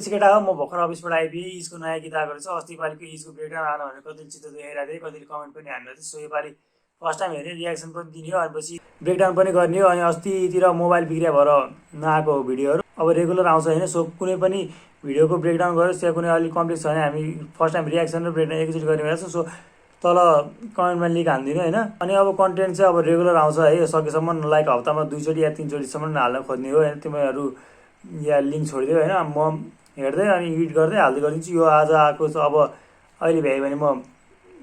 त्यसै केटा हो, म भर्खर अफिसबाट आइपुगेँ। इजको नयाँ गीत आएको रहेछ। अस्ति पालिको इजको ब्रेकडाउन आएन भनेर कतिले चित्त दुखाइरहेको थिएँ, कतिले कमेन्ट पनि हान्नु थियो। सो योपालि फर्स्ट टाइम हेर्ने, रियाक्सन पनि दिने हो, अनि ब्रेकडाउन पनि गर्ने हो। अनि अस्तितिर मोबाइल बिग्रिया भएर नआएको भिडियोहरू अब रेगुलर आउँछ होइन। सो कुनै पनि भिडियोको ब्रेकडाउन गरोस् या कुनै अलिक कम्प्लेक्स छ भने हामी फर्स्ट टाइम रियाक्सन र ब्रेकडाउन एकैचोटि गर्ने भइरहेको छ। सो तल कमेन्टमा लिङ्क हालिदिनु होइन। अनि अब कन्टेन्ट चाहिँ अब रेगुलर आउँछ है, सकेसम्म लाइक हप्तामा 2 चोटि या 3 चोटिसम्म हाल्न खोज्ने हो होइन। तिमीहरू या लिङ्क छोडिदियो होइन, म हेर्दै अनि एडिट गर्दै हाल्दै गरिदिन्छु। यो आज आएको छ, अब अहिले भ्यायो भने म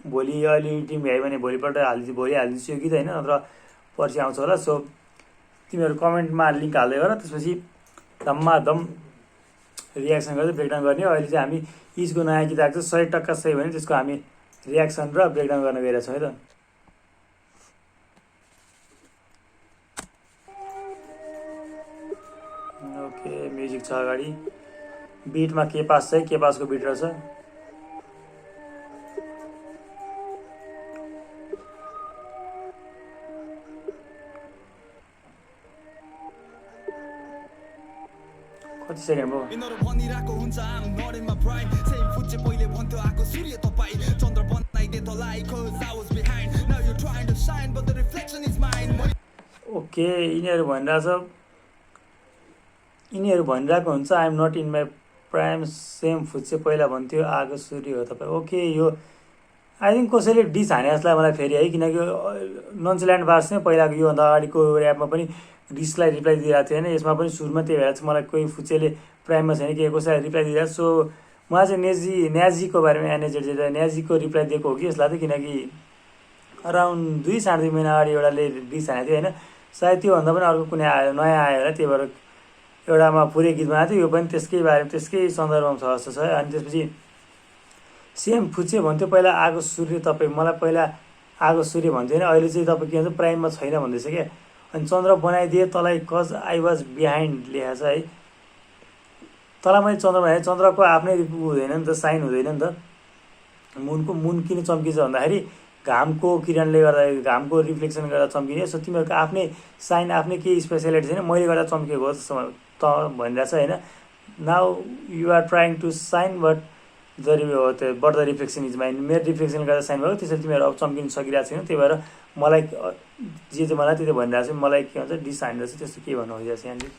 भोलि, अहिले एडिटिङ भ्यायो भने भोलि हालिदिन्छु यो गीत होइन, नत्र पर्सि आउँछ होला। सो तिमीहरू कमेन्टमा लिङ्क हाल्दै गर, त्यसपछि धम्माधम रियाक्सन गर्दै ब्रेकडाउन गर्ने हो। अहिले चाहिँ हामी इजको नयाँ गीत आएको छ, 100% सही भने त्यसको हामी रियाक्सन र ब्रेकडाउन गर्न गइरहेछौँ है त। ओके, म्युजिक छ अगाडि, बिटमा के पास छ, के पासको बिट रहेछ। कति सेकेन्ड भयो? ओके, यिनीहरू भनिरहेको हुन्छ I am not in my prime, same फुच्चे पहिला भन्थ्यो आगो सूर्य हो तपाईँ। ओके, यो आई थिङ्क कसैले डिस हाने जसलाई मलाई फेरि है, किनकि नन्चल्यान्ड बार्स नै पहिलाको योभन्दा अगाडिको ऱ्यापमा पनि डिसलाई रिप्लाई दिइरहेको थियो होइन। यसमा पनि सुरुमा त्यही भएर चाहिँ मलाई कोही फुच्चेले प्राइममा छैन कि कसैलाई रिप्लाई दिइरहेको। सो मलाई चाहिँ न्याजीको बारेमा न्याजीको रिप्लाई दिएको हो कि यसलाई त, किनकि अराउन्ड 2-2.5 महिना अगाडि एउटाले डिस हानेको थियो होइन। सायद त्योभन्दा पनि अर्को कुनै आयो, नयाँ आयो होला, त्यही भएर एउटामा पुरै गीत बनाएको थियो। यो पनि त्यसकै बारेमा त्यसकै सन्दर्भमा छ जस्तो छ है। अनि त्यसपछि सेम फुच्चे भन्थ्यो पहिला आगो सूर्य तपाईँ, मलाई पहिला आगो सूर्य भन्थ्यो होइन, अहिले चाहिँ तपाईँ के भन्छ प्राइममा छैन भन्दैछ क्या। अनि चन्द्र बनाइदिए तँलाई कज आई वाज बिहाइन्ड लेखेको छ है। तँलाई मैले चन्द्र बनाएँ, चन्द्रको आफ्नै हुँदैन नि त, साइन हुँदैन नि त। मुन किन चम्किन्छ भन्दाखेरि घामको किरणले गर्दा, घामको रिफ्लेक्सन गर्दा चम्किने। सो तिमीहरूको आफ्नै साइन, आफ्नै केही स्पेसियालिटी छैन, मैले गर्दा चम्किएको हो जस्तो त भनिरहेको छ होइन। Now you are trying to sign but the reflection is mind, मेरो रिफ्लेक्सन गर्दा साइन भएको, त्यसरी तिमीहरू अब चम्किन सकिरहेको छैन। त्यही भएर मलाई जे चाहिँ मलाई त्यति भनिरहेको छ, मलाई के भन्छ डिस हानेर चाहिँ त्यस्तो के भन्नु खोजिरहेको छ यहाँनिर।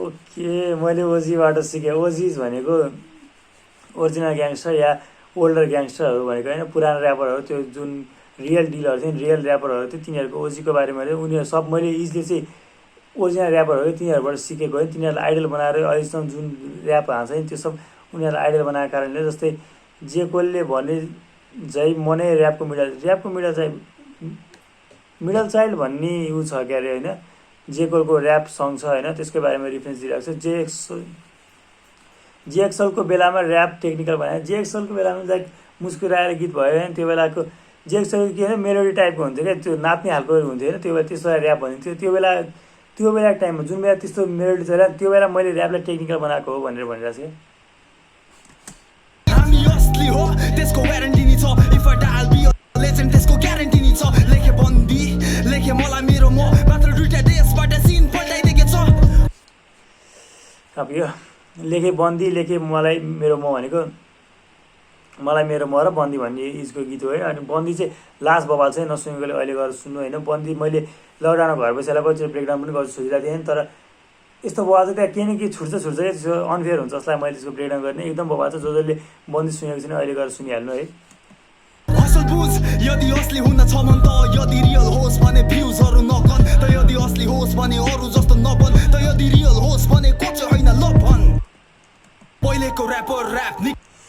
ओके, मैले ओजीबाट सिकेँ। ओजिज भनेको ओरिजिनल ग्याङ्स्टर या ओल्डर ग्याङ्स्टरहरू भनेको होइन, पुरानो ऱ्यापरहरू, त्यो जुन रियल डिलहरू थियो, रियल ऱ्यापरहरू थियो, तिनीहरूको ओजीको बारेमा उनीहरू सब मैले इजले चाहिँ ओरिजिनल ऱ्यापरहरू तिनीहरूबाट सिकेको है। तिनीहरूलाई आइडल बनाएर अहिलेसम्म जुन ऱ्याप हान्छ नि त्यो सब उनीहरूलाई आइडल बनाएको कारणले, जस्तै जे कोलले भने झै म नै ऱ्यापको मिडल चाइल्ड भन्ने ऊ छ क्या अरे होइन। जे कोलको ऱ्याप सङ छ होइन, त्यसको बारेमा रिफरेन्स दिइरहेको छ। जेएक्सएलको बेलामा ऱ्याप टेक्निकल बनायो, जेएक्सएलको बेलामा लाइक मुस्कुराएर गीत भयो होइन। त्यो बेलाको जेएक्सएल के होइन, मेलोडी टाइपको हुन्थ्यो क्या, त्यो नाच्ने खालको हुन्थ्यो होइन। त्यो बेला त्यसलाई ऱ्याप भनिन्थ्यो। त्यो बेलाको टाइममा जुन बेला त्यस्तो मेलोडी छ, त्यो बेला मैले ऱ्यापलाई टेक्निकल बनाएको हो भनेर भनिरहेको छु। अब यो लेखे बन्दी लेखे मलाई मेरो म भनेको मलाई मेरो म र बन्दी भन्ने इजको गीत हो है। अनि बन्दी चाहिँ लास्ट बवाल चाहिँ नसुनेकोले अहिले गएर सुन्नु होइन। बन्दी मैले लकडाउनमा घर बसेर कतिचोटि ब्रेकडाउन पनि गर्छु सोचिरहेको थिएँ, तर यस्तो बवाल चाहिँ त्यहाँ केही न केही छुट्छ क्या, त्यसको अनफेयर हुन्छ जसलाई मैले त्यसको ब्रेकडाउन गर्ने एकदम बवाल छ। जसले बन्दी सुनेको छैन अहिले गएर सुनिहाल्नु है। यदि असली हुन छ मन त, यदि रियल होस् भने भ्युजहरु नगन त, यदि असली होस् भने अरु जस्तो नबन त, यदि रियल होस् भने कोच हैन लभन। पहिलेको र्यापर र्याप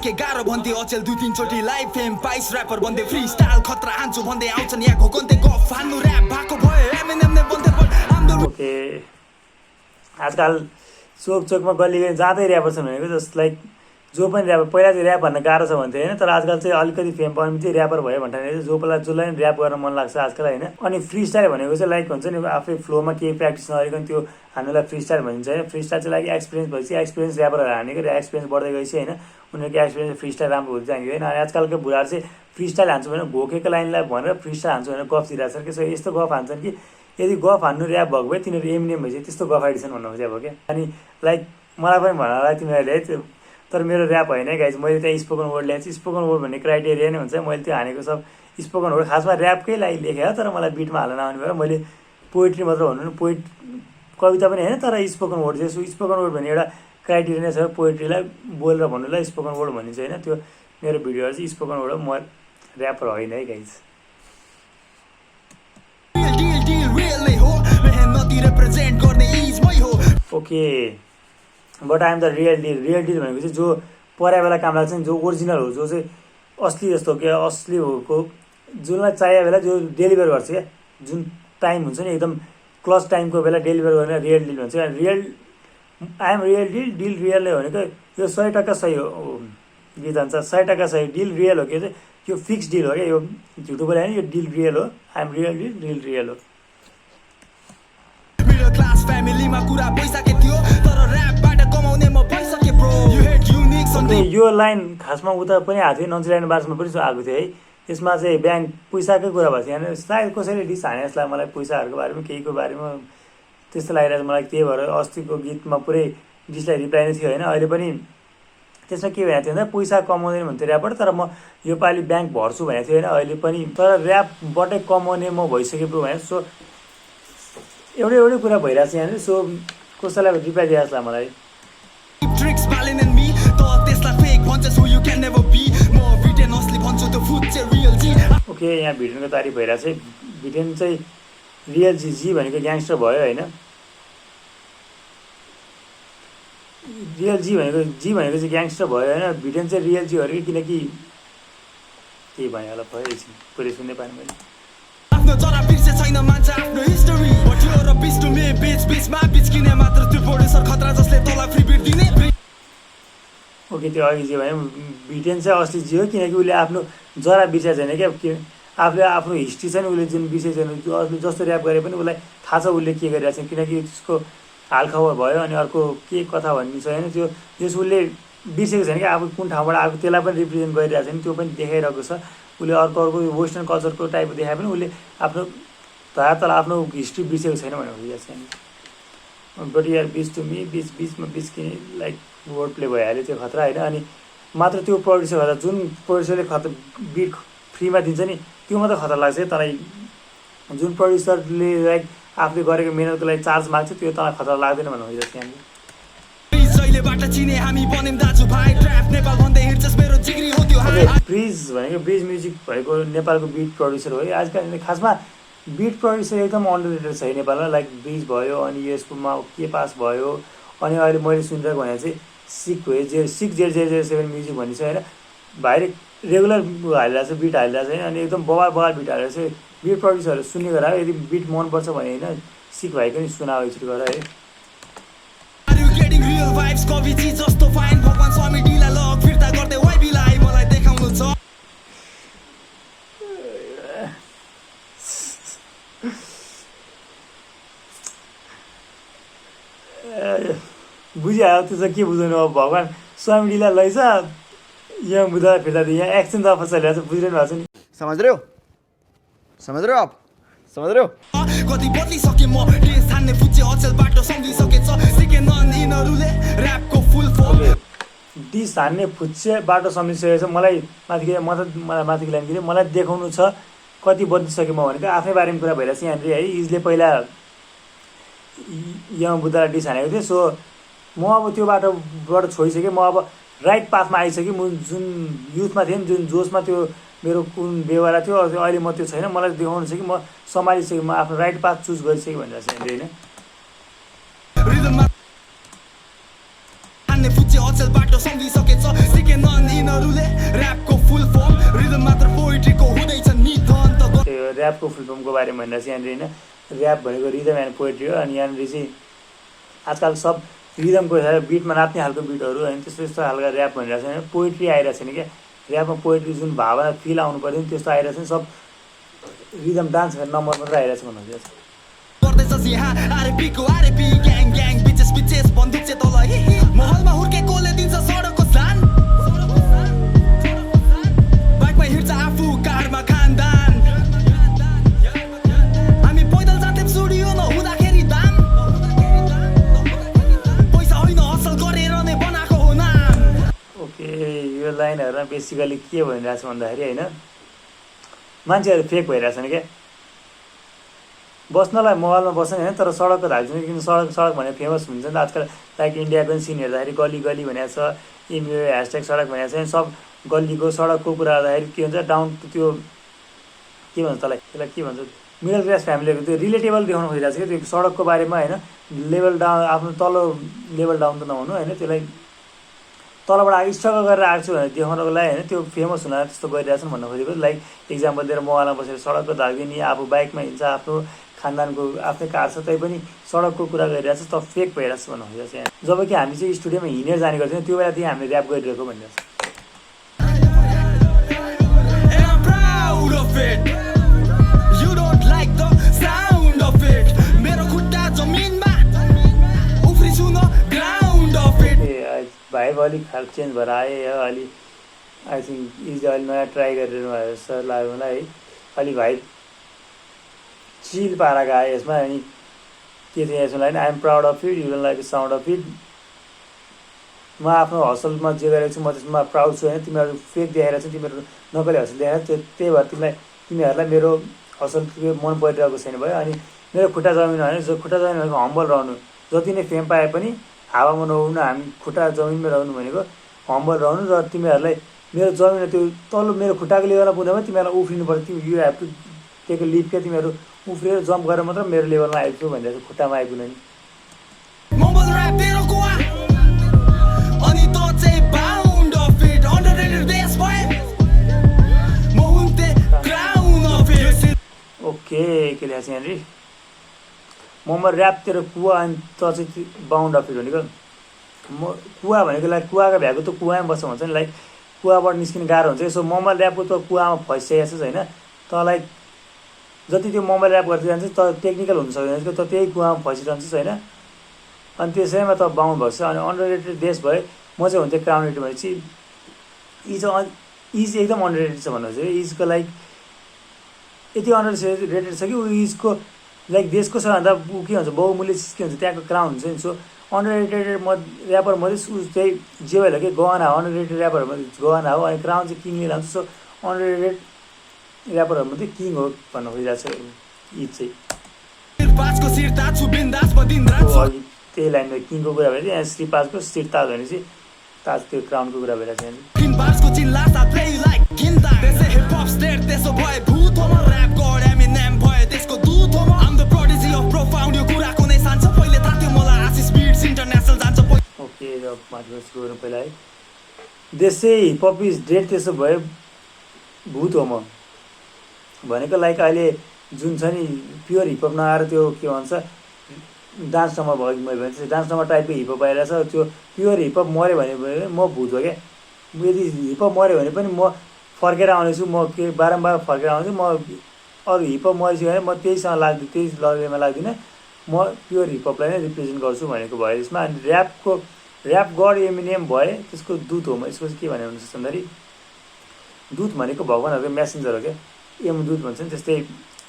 के गाह्रो भन्थे, अचेल 2-3 चोटि लाइभ फेम पाइस, र्यापर भन्दै फ्री स्टाइल खतरा हान्छु भन्दै आउँछन् यहाँ घोकन्ते गफ हान्नु र्याप भएको भयो एमएनएम ने भन्थे बट आम द। ओके, आजकल चोकमा गल्ली जाँदै र्यापर छन् भनेको जस्ट लाइक जो पनि ऱ्यापर पहिला चाहिँ ऱ्याप भन्न गाह्रो छ भन्थ्यो होइन, तर आजकल चाहिँ अलिकति फेम पाउने चाहिँ ऱ्यापर भयो भन्दाखेरि जसलाई पनि ऱ्याप गर्न मन लाग्छ आजकल होइन। अनि फ्री स्टाइल भनेको चाहिँ लाइक हुन्छ नि आफै फ्लोमा केही प्र्याक्टिस नगरिकन त्यो हान्नुलाई फ्री स्टाइल भनिन्छ होइन। फ्री स्टाइल चाहिँ लाइक एक्सपिरियन्स भएपछि एक्सपिरियन्स ऱ्यापरहरू हानेको र एक्सपिरियन्स बढ्दै गएपछि होइन उनीहरूको एक्सपिरियन्स फ्री स्टाइल राम्रो हुँदै जाने होइन। अनि आजकलको बुढाहरू चाहिँ फ्री स्टाइल हान्छु भने घोकेको लाइनलाई भनेर फ्री स्टाइल हान्छु भनेर गफ दिइरहेको छ कि यस्तो गफ हान्छन् कि यदि गफ हान्नु ऱ्याप भएको भए तिनीहरू एमएनएम भएपछि त्यस्तो गफ आइडिसन भन्नु खोजेको क्या। अनि लाइक मलाई पनि भन होला तिमीहरूले है, तर मेरो ऱ्याप होइन है गाइज, मैले त्यहाँ स्पोकन वर्ड ल्याएको छु। स्पोकन वर्ड भन्ने क्राइटेरिया नै हुन्छ, मैले त्यो हानेको सब स्पोकन वर्ड खासमा ऱ्यापकै लागि लेखेँ हो, तर मलाई बिटमा हाल्न नआउने भएर मैले पोइट्री मात्र भन्नु पोइट कविता पनि होइन, तर स्पोकन वर्ड चाहिँ स्पोकन वर्ड भन्ने एउटा क्राइटेरिया नै छ पोइट्रीलाई बोलेर भन्नुलाई स्पोकन वर्ड भनिन्छ होइन। त्यो मेरो भिडियोहरू चाहिँ स्पोकन वर्ड हो, म ऱ्यापर होइन है guys. Okay but I'm the real deal. Real deal भनेको चाहिँ जो पऱ्या बेला काम लाग्छ नि, जो ओरिजिनल हो, जो चाहिँ असली जस्तो क्या असली भएको जसलाई चाहिएको बेला जो डेलिभर गर्छ क्या, जुन टाइम हुन्छ नि एकदम क्लच टाइमको बेला डेलिभर गर्ने रियल डिल भन्छ। Real I'm real deal, deal real नै भनेको यो 100% सही हो गीत भन्छ, 100% सही डिल रियल हो कि चाहिँ यो फिक्स डिल हो क्या, यो झुटो बोले होइन, यो डिल रियल हो। I'm real deal, deal real हो। क्लास फ्यामिलीमा कुरा पैसा के थियो तर र्यापबाट कमाउने म भइसके bro you hate unique Sunday. यो लाइन खासमा उता पनि आएको थियो, नन्चल्यान्ड बार्समा पनि आएको थियो है। त्यसमा चाहिँ ब्याङ्क पैसाकै कुरा भएको थियो होइन, सायद कसैले डिस हाने जस्तो लाग्यो मलाई, पैसाहरूको बारेमा केहीको बारेमा त्यस्तो लागिरहेको छ मलाई। त्यही भएर अस्तिको गीतमा पुरै डिसलाई रिप्लाई नै थियो होइन। अहिले पनि त्यसमा के भनेको थियो भन्दा पैसा कमाउँदैन भन्थ्यो ऱ्यापबाट, तर म योपालि ब्याङ्क भर्छु भनेको थियो होइन। अहिले पनि तर ऱ्यापबाटै कमाउने म भइसकेँ ब्रो भने। सो एउटै कुरा भइरहेको छ यहाँनिर। सो कसैलाई रिप्लाई दिएको छ मलाई। ओके यहाँ भिडेनको तारिफ भइरहेको छ। भिडेन चाहिँ रियल जी भनेको ग्याङ्स्टर भयो होइन। रियल जी भनेको चाहिँ ग्याङ्स्टर भयो होइन। भिडेन चाहिँ रियल जी हो कि, किनकि केही भयो होला भयो एकछिन पुरै सुन्नै पाएँ मैले। आफ्नो जरा बिर्से छैन मान्छ आफ्नो हिस्ट्री बट यो र बिच टु मे बिचमा बिच किने मात्र त्यो प्रोड्युसर खतरा जसले तँलाई फ्री बिट दिने। ओके त्यो अघि जे भयो भिटेन चाहिँ असली जी हो, किनकि उसले आफ्नो जरा बिर्सेको छैन क्या। आफूले आफ्नो हिस्ट्री छ नि उसले जुन बिर्सेको छैन, त्यो अघि जस्तो ऱ्याप गरे पनि उसलाई थाहा छ उसले के गरिरहेको छ, किनकि त्यसको हालखबर भयो। अनि अर्को के कथा भन्ने छ होइन, त्यो जस उसले बिर्सेको छैन क्या, आफू कुन ठाउँबाट आएको त्यसलाई पनि रिप्रेजेन्ट गरिरहेको छ नि, त्यो पनि देखाइरहेको छ। उसले अर्को वेस्टर्न कल्चरको टाइपको देखाए पनि उसले आफ्नो तल आफ्नो हिस्ट्री बिर्सेको छैन भनेर भनिरहेको छ। बट यार बिच टु मी बिचमा बिच किने लाइक वर्ड प्ले भइहाल्यो त्यो खतरा होइन। अनि मात्र त्यो प्रड्युसर खतरा, जुन प्रड्युसरले बिट फ्रीमा दिन्छ नि त्यो मात्रै खतरा लाग्छ है तँलाई। जुन प्रड्युसरले लाइक आफूले गरेको मेहनतको लागि चार्ज माग्छ त्यो तँलाई खतरा लाग्दैन भनेर भनिरहेको छ यहाँनिर। ब्रिज भनेको ब्रिज म्युजिक भनेको नेपालको बिट प्रड्युसर हो। आजकल खासमा बिट प्रड्युसर एकदम अन्डररेटेड छ नेपालमा। लाइक ब्रिज भयो, अनि यसकोमा के पास भयो, अनि अहिले मैले सुनिरहेको भने चाहिँ सिक हो, सिक 0007 म्युजिक भन्ने छ होइन। भाइले रेगुलर हालिरहेको छ, बिट हालिरहेको छ होइन। अनि एकदम बवाल बिट हालेर चाहिँ बिट प्रड्युसरहरू सुन्ने गरेर यदि बिट मनपर्छ भने होइन सिक भाइको नि सुनाओ एकचोटि गरेर है। बुझिहाल्यो त्यो चाहिँ के बुझाउनु अब, भगवान् स्वामी ढिला लैछ यहाँ बुझाएर फिर्ता दिए। यहाँ एक्सन त अफर चलिरहेको छ, बुझिरहनु भएको छ नि। समझ रहे हो आप समझ रहे हो। कति बदलिसके म डेस हान्ने फुच्चे अचेल बाटो सम्झिसकेछ सिके नन यिनीहरूले र्यापको फुल फर्म डिस हान्ने फुच्चे बाटो सम्झिसकेछ। मलाई माथिको लाइन दिने मलाई देखाउनु छ कति बदलिसके म भनेको आफ्नै बारेमा कुरा भइरहेको छ यहाँनिर है। इजले पहिला यहाँ बुद्धलाई डिस हानेको थिएँ। सो म अब त्यो बाटोबाट छोडिसकेँ, म अब राइट पाथमा आइसकेँ। म जुन युथमा थिएँ नि, जुन जोसमा त्यो मेरो कुन व्यवहार थियो अहिले म त्यो छैन। मलाई देखाउनु छ कि म सम्हालिसकेँ, म आफ्नो राइट पाथ चुज गरिसकेँ भनेर चाहिँ होइन। ऱ्यापको फुल फर्मको बारेमा भनेर चाहिँ यहाँनिर होइन। ऱ्याप भनेको रिदम एन्ड पोएट्री हो। अनि यहाँनिर चाहिँ आजकल सब रिदमको बिटमा नाच्ने खालको बिटहरू होइन त्यस्तो त्यस्तो खालको ऱ्याप भनिरहेको छैन पोइट्री आइरहेको छैन क्या ऱ्यापमा पोइट्री जुन भावना फिल आउनु पऱ्यो नि त्यस्तो आइरहेको छैन सब रिदम डान्स गर्ने नम्बर मात्रै आइरहेको छ भन्नु खोजिरहेको छ गर्दैछस् यहाँ आरएपीको R A P gang gang bitches bitches बन्दुक चाहिँ तल महलमा हुर्केकोले दिन्छ सडकको सान बाइकमा हिँड्छ आफू कारमा खानदान हामी पैदल जान्थ्यौँ स्टुडियो नहुँदाखेरि दाम पैसा होइन हसल गरेर नै बनाएको हो नाम ओके यो लाइनहरूमा बेसिकली के भनिरहेको छ भन्दाखेरि होइन मान्छेहरू फेक भइरहेछन् क्या बस्नलाई महलमा बस्ने होइन तर सडकको धाक जुन किन सडक सडक भनेर फेमस हुन्छ नि त आजकल लाइक इन्डियाको सिन हेर्दाखेरि गली गली भनेको छ इन्डिया ह्यासट्याग सडक भनेको छ सब गल्लीको सडकको कुरा गर्दाखेरि के हुन्छ डाउन त्यो के भन्छ त्यसलाई के भन्छ मिडल क्लास फ्यामिलीहरूको त्यो रिलेटेबल देखाउन खोजिरहेको छ क्या त्यो सडकको बारेमा होइन लेभल डाउन आफ्नो तल्लो लेभल डाउन त नहुनु होइन त्यसलाई तलबाट स्ट्रगल गरेर आएको छु भनेर देखाउनको लागि होइन त्यो फेमस हुन त्यस्तो गरिरहेछन् भन्न खोजेको लाइक इक्जाम्पल दिएर महलमा बसेर सडकको धाक दिने आफू बाइकमा हिँड्छ आफ्नो खानदानको आफ्नै कार छ तैपनि सडकको कुरा गरिरहेको छ त फेक भइरहेको छ भन्न खोजिरहेको छ यहाँ जब कि हामी चाहिँ स्टुडियोमा हिँडेर जाने गर्थ्यौँ त्यो बेला चाहिँ हामीले ऱ्याप गरिरहेको भनिरहेको छ And I'm proud of it. You don't like the sound of it. मेरो खुट्टा जमिनमा उफ्रिछु न ground of it. A vibe अलिक खालको चेन्ज भएर आएँ अलि आई थिङ्क इज अलि नयाँ ट्राई गरिरहनु भयो जस्तो लाग्यो मलाई है अलि भाइब चिल पाराको आयो यसमा अनि के थियो यसमा लागि I'm proud of it you don't like the sound of it म आफ्नो हसलमा जे गरेको छु म त्यसमा प्राउड छु होइन तिमीहरू फेक देखाएर चाहिँ तिमीहरू नकली हसल देखाएर त्यही भएर तिमीहरूलाई मेरो हसल मन परिरहेको छैन भयो अनि मेरो खुट्टा जमिन होइन जो खुट्टा जमिन भनेको हम्बल रहनु जति नै फेम पाए पनि हावामा नहुनु हामी खुट्टा जमिनमै रहनु भनेको हम्बल रहनु र तिमीहरूलाई मेरो जमिन त्यो तल्लो मेरो खुट्टाको लेभलमा पुग्दामा तिमीहरूलाई उफ्रिनुपर्छ तिमी you have to take a leap क्या तिमीहरू उफ्रिएर जम्प गरेर मात्र मेरो लेभलमा आइपुग्छु भनिरहेको खुट्टामा आइपुग्नु नि Mumble rap तेरो कुवा अनि त चाहिँ bound of it. Underrated bass boy. म हुन्थे ground of it. ओके के ल्याएको छ यहाँनिर मोमो ऱ्याप तेरो कुवा अनि त चाहिँ बााउन्ड अफ इट भनेको म कुवा भनेको लाइक कुवाको भ्याएको त कुवामा बस्छ भन्छ नि लाइक कुवाबाट निस्किनु गाह्रो हुन्छ यसो मोमो ऱ्यापको त कुवामा फसिसकेको छ होइन त लाइक जति त्यो मोबाइल ऱ्याप गर्दै जान्छ त टेक्निकल हुन सक्दैन त त्यही कुवामा फसिरहन्छस् होइन अनि त्यसैमा त बााउन्ड भएको छ अनि अन्डररेटेड देश भयो म चाहिँ हुन्थेँ क्राउनेटेड भनेपछि इज एकदम अन्डररेटेड छ भन्नु चाहिँ इजको लाइक यति अन्डररेटेड छ कि ऊ इजको लाइक देशको सबैभन्दा ऊ के हुन्छ बहुमूल्य चिज के हुन्छ त्यहाँको क्राउन हुन्छ नि सो अन्डररेटेड ऱ्यापर मध्ये त्यही जे भयो कि गहना हो अन्डररेटेड ऱ्यापरहरूमध्ये गहना हो अनि क्राउन चाहिँ किङले लान्छ सो अन्डररेटेड ऱ्यापरहरूमध्ये किङ हो भन्न खोजिरहेको छ इज चाहिँ बाजको सिरताज छु बिन्दास म दिनरात छु अघि त्यही लाइनमा किङको कुरा भइरहेको थियो यहाँ श्रीपाजको सिरताज भनेपछि ताज त्यो क्राउनको कुरा भइरहेको छ यहाँ किन बाजको चिल्ला सा प्ले लाइक किन्दा त्यसै हिप हप स्टेट त्यसो भए भूत हो म ऱ्याप गड एमिनेम भए त्यसको दूत हो म आम द प्रोडिजी अफ प्रोफाउन्ड यो कुराको नै सान्छ पहिले थाहा थियो मलाई आशिष बिट्स इन्टरनेसनल जान्छ ओके र माथि गरौँ पहिला है देशै हिपहप इज डेड त्यसो भए भूत हो म भनेको लाइक अहिले जुन छ नि प्योर हिपहप नआएर त्यो के भन्छ डान्स नम्बर भयो मैले भने डान्स नम्बर टाइपको हिपहप आइरहेछ त्यो प्योर हिपहप मऱ्यो भने म भूत हो क्या यदि हिपहप मऱ्यो भने पनि म फर्केर आउनेछु म के बारम्बार फर्केर आउँछु म अरू हिपहप मरेछु भने म त्यहीसँग लाग्दिनँ त्यही लग्नेमा लाग्दिनँ म प्योर हिपहपलाई नै रिप्रेजेन्ट गर्छु भनेको भयो यसमा अनि ऱ्याप गड एमिनेम भए त्यसको दूत हो म यसको चाहिँ के भने हुन्छ भन्दाखेरि दूत भनेको भगवान्हरूको म्यासेन्जर हो क्या दूत भन्छ नि त्यस्तै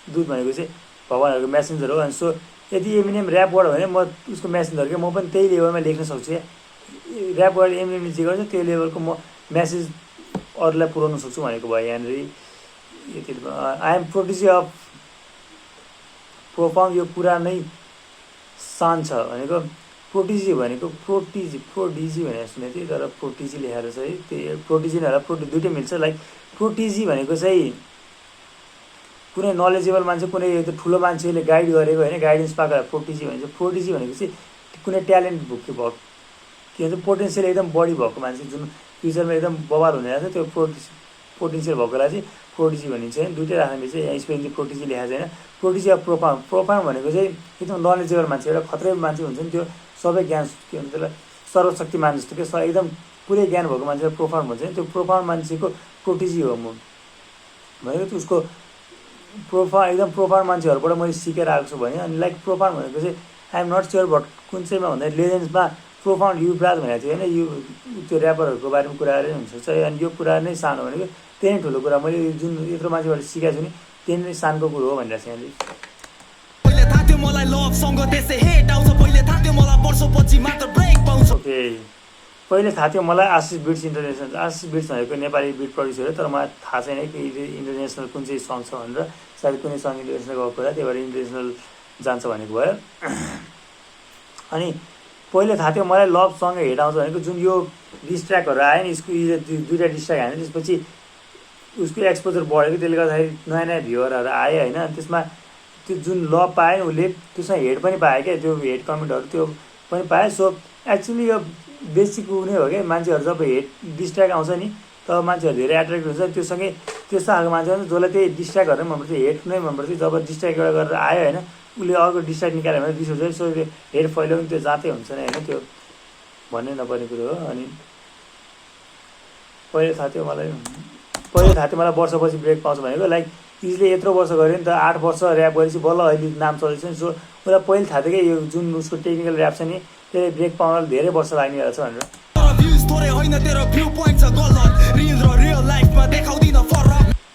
दूत भनेको चाहिँ भगवान्हरूको म्यासेन्जर हो अनि सो यदि एमिनेम ऱ्याप गर्यो भने म उसको म्यासेन्जर क्या म पनि त्यही लेभलमा लेख्न सक्छु क्या ऱ्याप गरेर एमिनेमले जे गर्छ त्यो लेभलको म म्यासेज अरूलाई पुऱ्याउन सक्छु भनेको भयो यहाँनिर यति I am prodigy of profound यो कुरा नै सान छ भनेको प्रोडिजी भनेको प्रोडिजी भनेर सुनेको थिएँ तर प्रोटिजी लेखेर छ है त्यो प्रोटिजी होला दुइटै मिल्छ लाइक प्रोटिजी भनेको चाहिँ कुनै नलेजेबल मान्छे कुनै ठुलो मान्छेले गाइड गरेको होइन गाइडेन्स पाएको प्रोटिजी भन्छ प्रोटिजी भनेको चाहिँ कुनै ट्यालेन्ट भएको के भन्छ पोटेन्सियल एकदम बढी भएको मान्छे जुन फ्युचरमा एकदम बवाल हुने रहेछ त्यो पोटेन्सियल भएकोलाई चाहिँ प्रोडिजी भनिन्छ होइन, दुइटै राख्ने बिच चाहिँ यहाँ स्पेलिङ चाहिँ प्रोटिजी लेखाएको छैन। प्रोटिजी अफ प्रोफाउन्ड, प्रोफाउन्ड भनेको चाहिँ एकदम नलेजेबल मान्छे, एउटा खत्रै मान्छे हुन्छ नि, त्यो सबै ज्ञान के भन्छ त्यसलाई सर्वशक्तिमान जस्तो के एकदम पुरै ज्ञान भएको मान्छेलाई प्रोफाउन्ड भन्छ नि, त्यो प्रोफाउन्ड मान्छेको प्रोटिजी हो म भनेको। त्यो उसको एकदम प्रोफाउन्ड मान्छेहरूबाट मैले सिकेर आएको छु भने। अनि लाइक प्रोफाउन्ड भनेको चाहिँ आइएम नट स्योर बट कुन चाहिँमा भन्दा लेजेन्ड्समा प्रोफाउन्ड युवराज भनेको थियो होइन, यो त्यो ऱ्यापरहरूको बारेमा कुरा गरेर हुनसक्छ। अनि यो कुरा नै सानो भनेको त्यही नै ठुलो कुरा, मैले जुन यत्रो मान्छेबाट सिकाएको छु नि त्यही नै सानको कुरो हो भनिरहेको छु यहाँले। पहिले थाहा थियो मलाई लभ सँग त्यसै हेट आउँछ, पहिले थाहा थियो मलाई वर्षपछि मात्र ब्रेक पाउँछ। ओके, पहिले थाहा थियो मलाई आशिष बिट्स इन्टरनेसनल, आशिष बिट्स भनेको नेपाली बिट प्रड्युसर हो, तर मलाई थाहा छैन कि इन्टरनेसनल कुन चाहिँ सङ छ भनेर, सायद कुनै सङ इन्टरनेसनल गएको कुरा त्यही भएर इन्टरनेसनल जान्छ भनेको भयो। अनि पहिले थाहा थियो मलाई लभ सङ हेट आउँछ भनेको जुन यो डिस्ट्र्याकहरू आयो नि, यसको दुईवटा डिस्ट्र्याक आयो त्यसपछि उसको एक्सपोजर बढेको, त्यसले गर्दाखेरि नयाँ नयाँ भ्युवरहरू आयो होइन। अनि त्यसमा त्यो जुन लभ पायो नि उसले त्यसमा हेड पनि पायो क्या, त्यो हेड कमेन्टहरू त्यो पनि पायो। सो एक्चुअली यो बेसिक ऊ नै हो क्या, मान्छेहरू जब हेड डिस्ट्र्याक्ट आउँछ नि तब मान्छेहरू धेरै एट्र्याक्ट हुन्छ, त्योसँगै त्यस्तो खालको मान्छे हुन्छ जसलाई त्यही डिस्ट्र्याक्टहरू नै मनपर्छ, हेड नै मनपर्छ। जब डिस्ट्र्याक्ट एउटा गरेर आयो होइन उसले अर्को डिस्ट्र्याक्ट निकाल्यो भने रिस हुन्छ, सो हेड फैलाउनु त्यो जाँतै हुन्छ नि होइन, त्यो भन्नै नपर्ने कुरो हो। अनि पहिले थाहा थियो मलाई वर्षपछि ब्रेक पाउँछ भनेको, लाइक इसले यत्रो वर्ष गऱ्यो नि त, 8 वर्ष ऱ्याप गरेपछि बल्ल अहिले नाम चल्दैछ नि। सो उसलाई पहिले थाहा थियो कि यो जुन उसको टेक्निकल ऱ्याप छ नि त्यसले ब्रेक पाउन धेरै वर्ष लाग्ने रहेछ भनेर।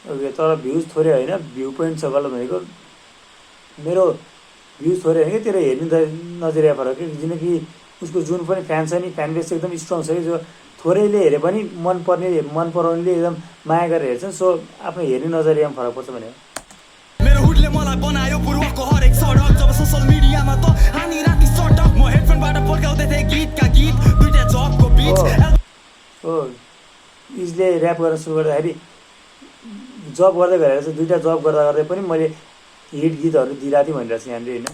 ओके, तर भ्युज थोरै होइन, भ्यू पोइन्ट छ गलत भनेको, मेरो भ्युज थोरै होइन कि तेरो हेर्ने नजरिया फरक कि, किनकि उसको जुन पनि फ्यान छ नि फ्यान बेस एकदम स्ट्रङ छ कि, जो थोरैले हेरे पनि मन पराउनेले एकदम माया गरेर हेर्छन्। सो आफ्नो हेर्ने नजरियामा फरक पर्छ भने मेरो हुडले मलाई बनायो पूर्वको हरेक सडक, जब सोशल मिडियामा त हानी राति सटक म हेडफोनबाट पड्काउँदै थिएँ गीतका गीत दुईटा जबको बीच। हो इसले ऱ्याप गर्न सुरु गर्दाखेरि जब गर्दै गरेर चाहिँ दुईवटा जब गर्दा पनि मैले हिट गीतहरू दिइरहेको थिएँ भनिरहेको छु यहाँले होइन।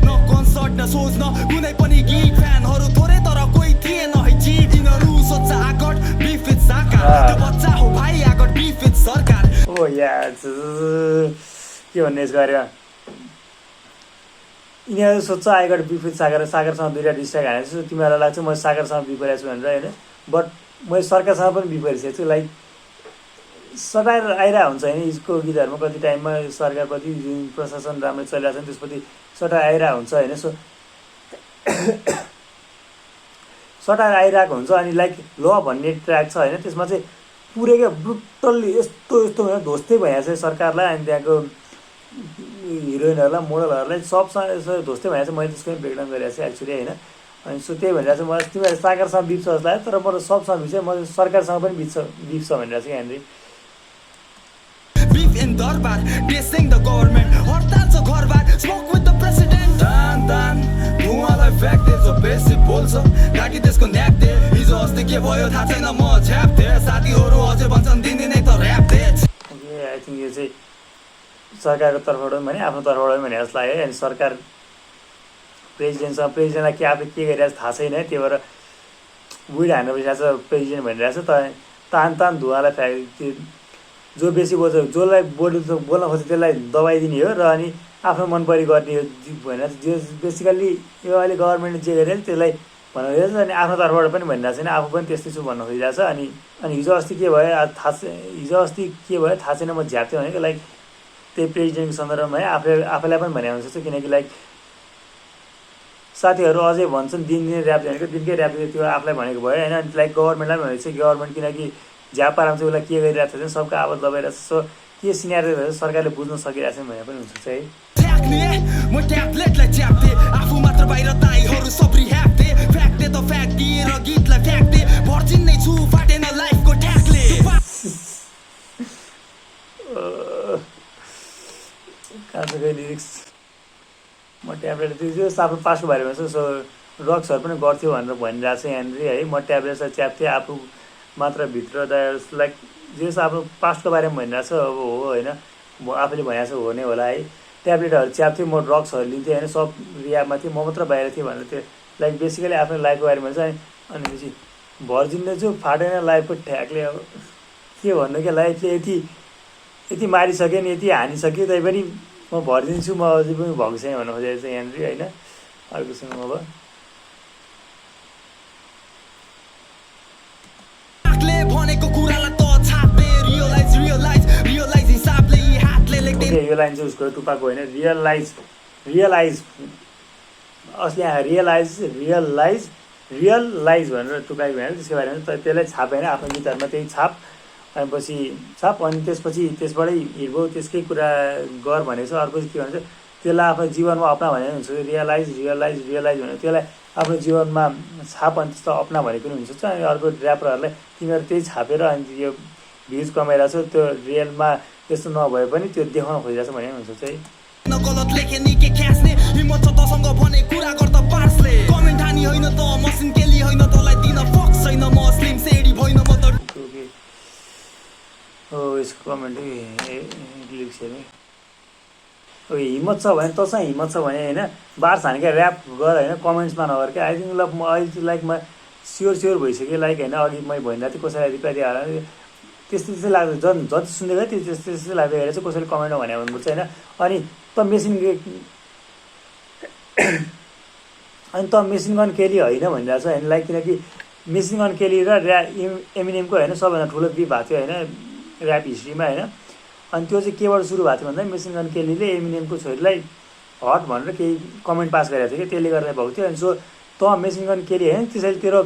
न कन्सर्ट न सोच न कुनै पनि गीत, फ्यानहरू थोरै तर कोही थिएन है चिप, यिनीहरू सोच्छ आगट बिफ विथ सरकार, त्यो बच्चा हो भाइ आगट बिफ विथ सरकार। ओ यार के भन्ने यसको बारेमा, यिनीहरू सोध्छ आइगट बिफ विथ सागरसँग दुईवटा डिस्ट्र्याक्ट हानेको छु, तिमीहरूलाई लाग्छ म सागरसँग बिफ गरेको छु भनेर होइन, बट मैले सरकारसँग पनि बिफ गरिसकेको छु। लाइक सटायर आइरहेको हुन्छ होइन यसको गीतहरूमा, कति टाइममा सरकारप्रति जुन प्रशासन राम्रो चलिरहेको छ नि त्यसप्रति सटायर आइरहेको हुन्छ होइन। सो सटायर आइरहेको हुन्छ। अनि लाइक ल भन्ने ट्र्याक छ होइन, त्यसमा चाहिँ पुरै क्या ब्रुटल्ली यस्तो ध्वस्तै भइहाल्छ सरकारलाई, अनि त्यहाँको हिरोइनहरूलाई मोडलहरूलाई सबसँग यसो ध्वस्तै भइहाल्छ। मैले त्यसको पनि ब्रेकडाउन गरिरहेको छु एक्चुली होइन। अनि सो त्यही भनिरहेको छु मलाई तिमीहरू सागरसँग बिफ छ जस्तो लाग्यो, तर म सबसँग बिफ छ, म सरकारसँग पनि बिफ छ भनिरहेको छु यहाँनिर। Beef in Darbar, dissing the government, हडताल छ घरबार, smoke with the president। तान धुवालाई फ्याक्दै जो बेसी बोल्छ, गाडी त्यसको न्याक्दै, हिजो अस्ति के भयो थाहा छैन म छ्याप्दै, साथीहरू अझै भन्छन् दिनदिनै त rap they. Okay, I think यो चाहिँ सरकारको तर्फबाट पनि भने आफ्नो तर्फबाट पनि भने जस्तो लाग्यो। अनि सरकार प्रेसिडेन्टलाई के आफूले के गरिरहेको छ थाहा छैन, त्यही भएर बुढी हान्न बसिरहेको छ प्रेसिडेन्ट भनिरहेको छ। तान धुवालाई त्यो जो बेसी बोल्छ, जसलाई बोल्न खोज्छ त्यसलाई दबाई दिने हो, र अनि आफ्नो मनपरी गर्ने हो भनेर जो बेसिकल्ली यो अहिले गभर्मेन्टले जे गरिरहेछ त्यसलाई भन्न खोजिरहेछ। अनि आफ्नो तर्फबाट पनि भनिरहेको छैन, आफू पनि त्यस्तै छु भन्न खोजिरहेछ। अनि हिजो अस्ति के भयो थाहा छैन, म झ्याप्थेँ भनेको लाइक त्यही प्रेसिडेन्टको सन्दर्भमा है, आफैलाई पनि भने हुनसक्छ, किनकि लाइक साथीहरू अझै भन्छन् दिनदिनै ऱ्याप भनेको दिनकै ऱ्याप त्यो आफूलाई भनेको भयो होइन। अनि लाइक गभर्मेन्टलाई पनि भनेको छ, गभर्मेन्ट किनकि झ्यापाराम चाहिँ उसलाई के गरिरहेको छ सबको आवाज दबाइरहेको छ। सो के सिनेरियो भएर सरकारले बुझ्न सकिरहेको छैन भने पनि हुनसक्छ है। म ट्याब्लेटलाई च्याप्थे आफू मात्र बाहिर ताईहरू सब्री ह्याप्थे, फ्याक्टे त फ्याक्टे र गीतलाई फ्याक्टे, भर्जिन नै छु फाटेन लाइफको ट्यागले। कहाँ छ गए लिरिक्स, म ट्याब्लेट त्यो आफ्नो पासको बारेमा छ। सो ड्रग्सहरू पनि गर्थ्यो भनेर भनिरहेको छ यहाँनिर है। म ट्याब्लेटलाई च्याप्थेँ आफू मात्र भित्र लाइक जे आफ्नो पास्टको बारेमा भनिरहेको छ। अब हो होइन, म आफूले भनेको छ हो नै होला है। ट्याब्लेटहरू च्याप्थेँ, म ड्रग्सहरू लिन्थेँ होइन, सब रियाबमा थिएँ, म मात्र बाहिर थिएँ भनेर त्यो लाइक बेसिकली आफ्नो लाइफको बारेमा छ। अनि पछि भर्जिनले चाहिँ फाटेन लाइफको ठ्याकले अब के भन्नु क्या लाइफले यति मारिसक्यो नि यति हानिसक्यो तैपनि म भरिदिन्छु म अझै पनि भएको छैन भन्नु खोजेको छ यहाँनिर होइन। अर्को सुनौँ अब भनेको कुरालाई त छाप्ने रियलाइज हिसाबले हातले लेख्दै यो लाइन चाहिँ उसको टुप्पाको होइन रियलाइज असली रियलाइज भनेर टुप्पाएको होइन त्यसको बारेमा त्यसलाई छापेन आफ्नो गीतहरूमा त्यही छाप अनि त्यसबाटै हिँड्बो त्यसकै कुरा गर भनेको छ। अर्को चाहिँ के भन्छ त्यसलाई आफ्नो जीवनमा अपना भने हुन्छ रियलाइज भनेर त्यसलाई आफ्नो जीवनमा छाप अनि त्यस्तो अपना भनेको पनि हुन्छ। अनि अर्को ऱ्यापरहरूलाई तिमीहरू त्यही छापेर अनि यो भ्युज कमाइरहेको छ त्यो रियलमा त्यस्तो नभए पनि त्यो देखाउन खोजिरहेको छ भने हुन्छ चाहिँ गलत लेखे नि के ख्यास्ने हिम्मत छ तसँग भने कुरा गर्दा पार्सले कमेन्ट हानी होइन त मसिन केली होइन तँलाई दिन फक्स छैन म स्लिम सेडी भइन म त यसको कमेन्ट लिरिक्स हेर्ने हिम्मत छ भने तँसँग हिम्मत छ भने होइन बार्स हानेका ऱ्याप गर होइन कमेन्ट्समा नगर क्या। आई थिङ्क म अहिले लाइक म स्योर भइसक्यो लाइक होइन अघि मैले भनिरहेको थिएँ कसैलाई रिप्लाई दिइहाल्यो त्यस्तै लाग्छ जति सुनेको त्यो त्यस्तै लाग्दाखेरि चाहिँ कसैले कमेन्टमा भने भन्नुपर्छ होइन। अनि त मेसिन गन केली होइन भनिरहेको छ होइन लाइक किनकि मेसिन गन केली र एमिनेमको होइन सबैभन्दा ठुलो बिफ भएको थियो होइन ऱ्याप हिस्ट्रीमा होइन। अनि त्यो चाहिँ केबाट सुरु भएको थियो भन्दा मेसिन गन केलीले एमिनेमको छोरीलाई हट भनेर केही कमेन्ट पास गरेको थियो कि त्यसले गर्दा भएको थियो। अनि सो त मेसिन गन केली होइन त्यसैले तेरो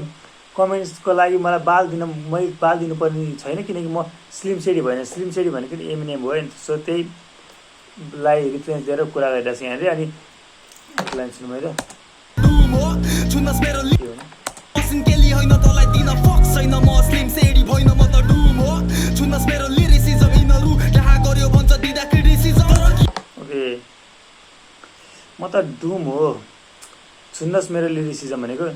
कमेन्ट्सको लागि मैले बाल दिनुपर्ने छैन किनकि म स्लिम सेडी भएन स्लिम सेडी भनेको एमिनेम हो होइन। सो त्यहीलाई रिफरेन्स दिएर कुरा गरिरहेको छ यहाँनिर। अनि लाइन सुन्नु मैले मसिन केली होइन तँलाई दिन फक्स छैन म स्लिम सेडी भइन म त डुम हो छुन्नस मेरो लिरिसिजम यिनीहरू डाहा गर्यो भन्छ दिँदा क्रिटिसिजम ओके म त डुम हो छुन्नस मेरो लिरिसिजम भनेको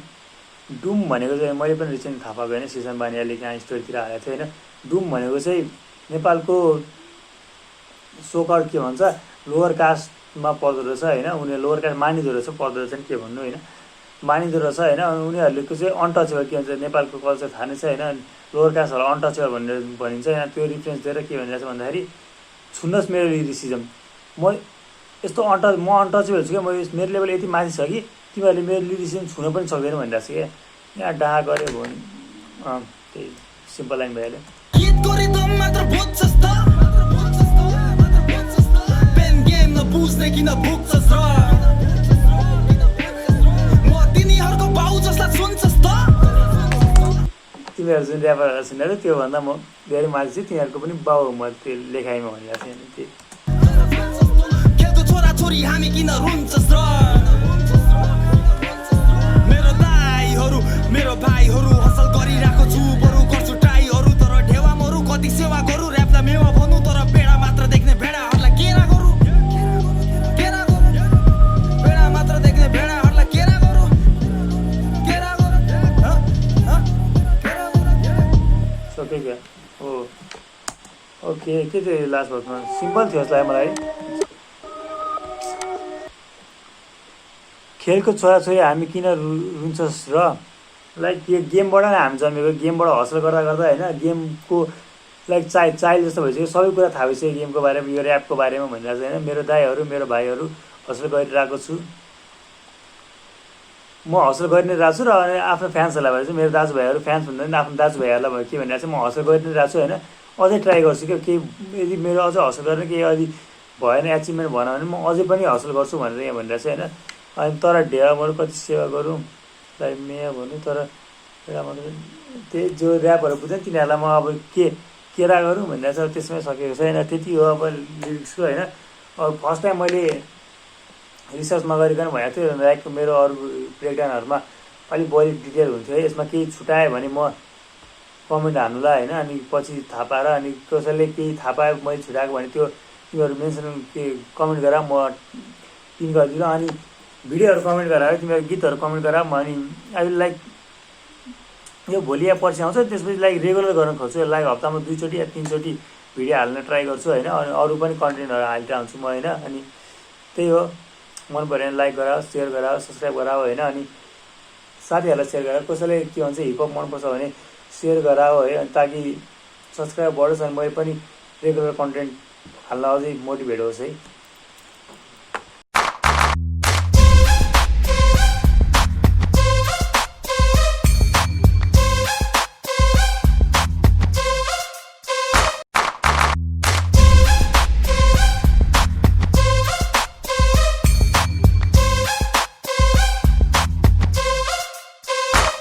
डुम भनेको चाहिँ मैले पनि रिसेन्ट थाहा पाएको होइन सिजन बानियाले त्यहाँ स्टोरीतिर हालेको थियो होइन। डुम भनेको चाहिँ नेपालको सोकर के भन्छ लोवर कास्टमा पर्दो रहेछ होइन उनीहरू लोवर कास्ट मानिदो रहेछ पर्दो रहेछ नि के भन्नु होइन मानिदो रहेछ होइन। उनीहरूको चाहिँ अनटचेबल के भन्छ नेपालको कल्चर थाहा नै छ होइन लोवर कास्टहरूलाई अनटचेबल भनेर भनिन्छ होइन। त्यो रिफरेन्स दिएर के भनिरहेको छ भन्दाखेरि छुन्नस् मेरो लिरिसिजम म यस्तो म अनटचेबल छु क्या मेरो लेभल यति माथि छ कि तिमीहरूले मेरो लिरिसिजम छुन पनि सक्दैन भनिरहेको छ क्या। यहाँ डाहा गऱ्यो भने त्यही सिम्पल लाइन भइहाल्यो बुझ्ने किन भुक्छस् र म तिनीहरूको बाउ जसलाई सुन्छस् त तिमीहरू जुन ऱ्यापरहरूलाई सुनेर त्योभन्दा म धेरै माथि चाहिँ तिनीहरूको पनि बाउ हो म त्यो लेखाइमा भनिरहेको थिएँ त्यही खेलको छोरा छोरी हामी किन रुन्छस् र मेरो दाइहरू मेरो भाइहरू हसल गरिरहेको छु बरु गर्छु ट्राईहरू तर ढेवा मरु कति सेवा गरौँ ऱ्यापलाई मेवा भनौँ तर भेडा मात्र देख्ने भेडाहरूलाई केरा गरौँ ओके के थियो लास्ट भर्समा सिम्पल थियो जस्तो लाग्यो मलाई खेलको छोराछोरी हामी किन रुन्छस् र लाइक यो गेमबाट नै हामी जन्मेको गेमबाट हसल गर्दा गर्दा होइन गेमको लाइक चाइल्ड जस्तो भइसक्यो सबै कुरा थाहा भइसक्यो गेमको बारेमा यो ऱ्यापको बारेमा भनिरहेको छ होइन। मेरो दाइहरू मेरो भाइहरू हसल गरिरहेको छु म हसल गरि नै रहेको छु र अनि आफ्नो फ्यान्सहरूलाई भएर चाहिँ मेरो दाजुभाइहरू फ्यान्स भन्दा पनि आफ्नो दाजुभाइहरूलाई भयो के भनिरहेको छ म हसल गरि नै रहेको छु होइन अझै ट्राई गर्छु क्या केही यदि मेरो अझै हसल गर्ने केही अलि भएन एचिभमेन्ट भएन भने म अझै पनि हसल गर्छु भनेर यहाँ भनिरहेको छु होइन। अनि तर ढेवाहरू कति सेवा गरौँ लाइक मेया भन्नु तर त्यही जो ऱ्यापहरू बुझ्छ तिनीहरूलाई म अब केरा गरौँ भनिरहेको छ त्यसमै सकेको छैन त्यति हो अब लिरिक्सको होइन। अब फर्स्ट टाइम मैले रिसर्च नगरिकन भनेको थियो लाइक मेरो अरू ब्रेकडाउनहरूमा अलिक बढी डिटेल हुन्थ्यो है यसमा केही छुट्यायो भने म कमेन्ट हान्नुला होइन। अनि पछि थाहा पाएर अनि कसैले केही थाहा पायो मैले छुट्याएको भने त्यो तिमीहरू मेन्सन के कमेन्ट गर म पिन गरिदिनु अनि भिडियोहरू कमेन्ट गरायो तिमीहरू गीतहरू कमेन्ट गर म अनि अहिले लाइक यो भोलि या पर्सि आउँछ त्यसपछि लाइक रेगुलर गर्न खोज्छु लाइक हप्तामा 2 चोटि या 3 चोटि भिडियो हाल्न ट्राई गर्छु होइन। अनि अरू पनि कन्टेन्टहरू हालिरहन्छु आउँछु म होइन। अनि त्यही हो मन पऱ्यो भने लाइक गर सेयर गर सब्सक्राइब गर होइन। अनि साथीहरूलाई सेयर गर कसैले के भन्छ हिपहप मनपर्छ भने सेयर गराओ है अनि ताकि सब्सक्राइब बढोस् अनि मैले पनि रेगुलर कन्टेन्ट हाल्न अझै मोटिभेट होस् है।